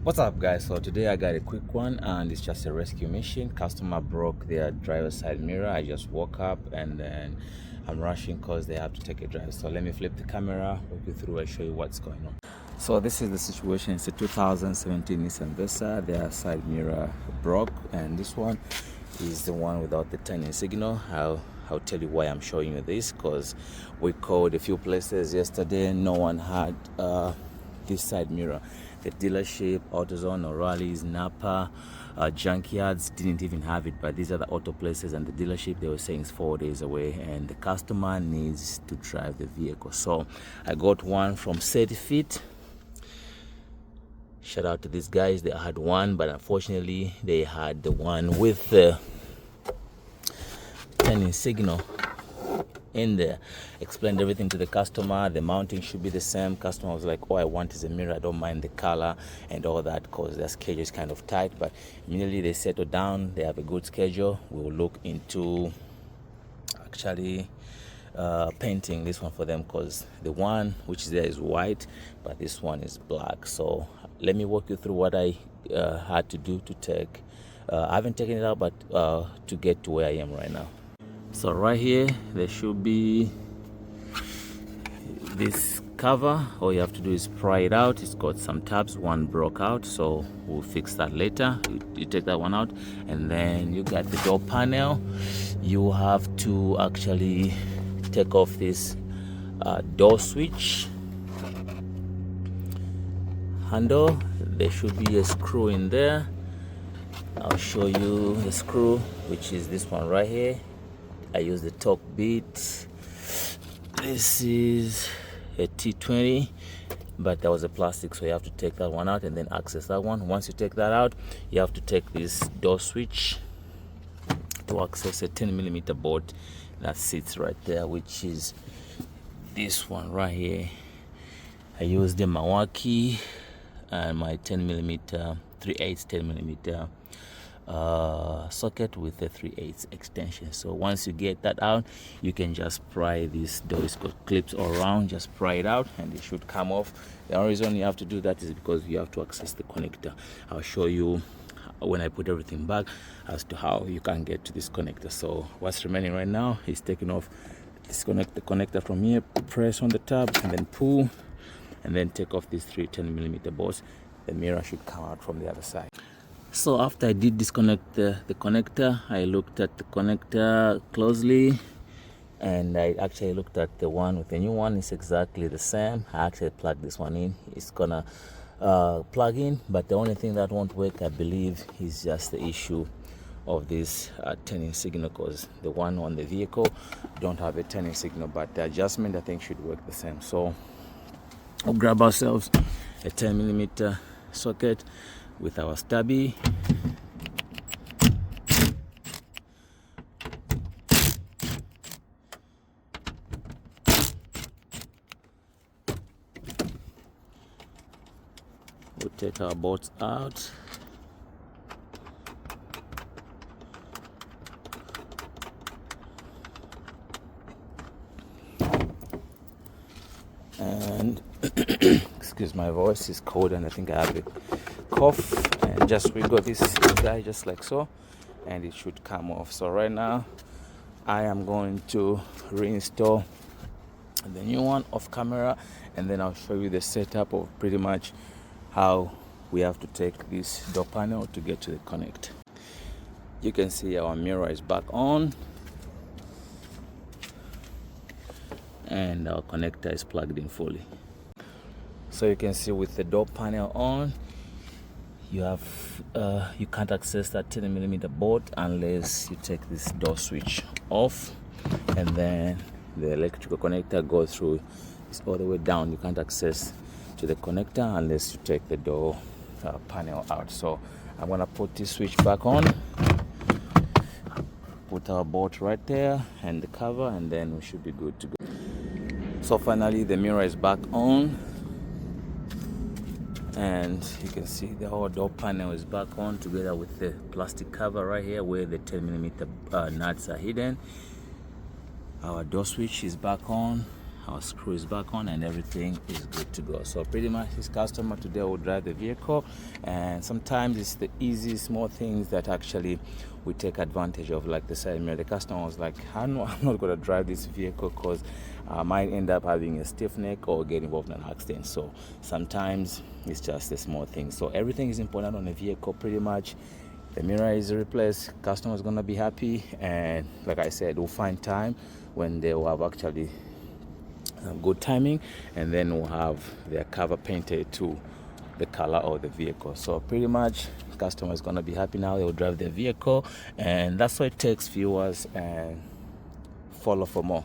What's up, guys? So today I got a quick one and it's just a rescue mission. Customer broke their driver's side mirror. I just woke up and then I'm rushing because they have to take a drive. So let me flip the camera, walk you through and show you what's going on. So this is the situation. It's a 2017 Nissan Versa. Their side mirror broke, and this one is the one without the turning signal. I'll tell you why I'm showing you this, because we called a few places yesterday. No one had this side mirror. The dealership, AutoZone, O'Reilly's, Napa, junkyards didn't even have it, but these are the auto places, and the dealership, they were saying it's 4 days away and the customer needs to drive the vehicle. So I got one from Certifit. Shout out to these guys. They had one, but unfortunately they had the one with the turning signal in there. Explained everything to the customer. The mounting should be the same. Customer was like, all I want is a mirror, I don't mind the color and all that, because their schedule is kind of tight. But immediately they settle down, they have a good schedule. We'll look into actually painting this one for them, because the one which is there is white, but this one is black. So let me walk you through what I had to do to take I haven't taken it out, but to get to where I am right now. So right here there should be this cover. All you have to do is pry it out. It's got some tabs, one broke out, so we'll fix that later. You take that one out, and then you got the door panel. You have to actually take off this door switch handle. There should be a screw in there. I'll show you the screw, which is this one right here. I use the torque bit. This is a T20, but that was a plastic, so you have to take that one out and then access that one. Once you take that out, you have to take this door switch to access a 10mm board that sits right there, which is this one right here. I used the Milwaukee and my 10mm 3/8 10mm socket with a 3/8 extension. So once you get that out, you can just pry this door. It's got clips all around. Just pry it out and it should come off. The only reason you have to do that is because you have to access the connector. I'll show you when I put everything back as to how you can get to this connector. So what's remaining right now is taking off, disconnect the connector from here, press on the tab and then pull, and then take off these 3 10mm bolts. The mirror should come out from the other side. So after I did disconnect the connector, I looked at the connector closely, and I actually looked at the one with the new one. It's exactly the same. I actually plugged this one in. It's gonna plug in, but the only thing that won't work, I believe, is just the issue of this turning signal, because the one on the vehicle don't have a turning signal, but the adjustment I think should work the same. So we'll grab ourselves a 10mm socket with our stubby. We'll take our bolts out. And excuse my voice, is cold and I think I have a cough, and just we got this guy just like so, and it should come off. So right now I am going to reinstall the new one off camera, and then I'll show you the setup of pretty much how we have to take this door panel to get to the connect. You can see our mirror is back on and our connector is plugged in fully. So you can see with the door panel on, you have you can't access that 10mm board unless you take this door switch off, and then the electrical connector goes through, it's all the way down. You can't access to the connector unless you take the door panel out. So I'm gonna put this switch back on, put our bolt right there and the cover, and then we should be good to go. So finally the mirror is back on, and you can see the whole door panel is back on together with the plastic cover right here where the 10mm nuts are hidden. Our door switch is back on, our screw is back on and everything is good to go. So pretty much this customer today will drive the vehicle, and sometimes it's the easy small things that actually we take advantage of, like the side mirror. The customer was like, I'm not going to drive this vehicle because I might end up having a stiff neck or get involved in an accident. So sometimes it's just a small thing. So everything is important on a vehicle pretty much. The mirror is replaced, customer is going to be happy, and like I said, we'll find time when they will have actually good timing, and then we'll have their cover painted to the color of the vehicle. So pretty much customer is going to be happy now. They will drive their vehicle, and that's what it takes, viewers, and follow for more.